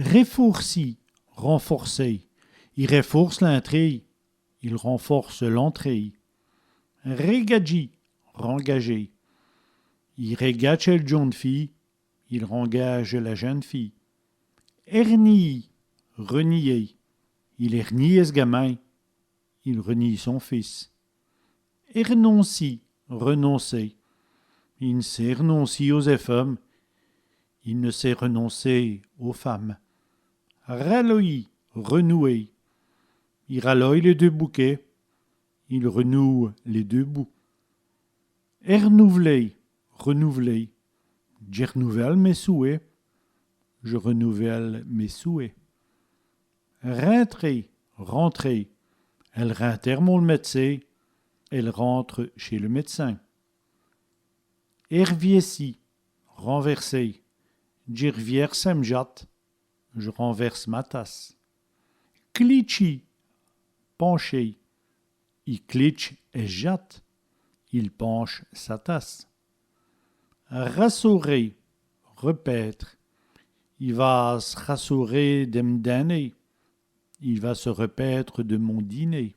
Réfourci, renforcer. Il renforce l'entrée. Il renforce l'entrée. Regadji, rengager. Il régage le jeune fille. Il rengage la jeune fille. Ernie, renier. Il renie ce gamin. Il renie son fils. Renonci, renoncer. Il ne sait renoncer aux femmes. Il ne sait renoncer aux femmes. Ralloyer, renouer. Il ralloie les deux bouquets. Il renoue les deux bouts. Renouveler, renouveler. Je renouvelle mes souhaits. Je renouvelle mes souhaits. Rentrer, rentrer. Elle rentre mon médecin. Elle rentre chez le médecin. Herviesi, renverser. Je reverse ma jatte. Je renverse ma tasse. Klitchi, pencher. Il klitsch et jatte. Il penche sa tasse. Rassourer, repaître. Il va se rassourer de me dîner. Il va se repaître de mon dîner.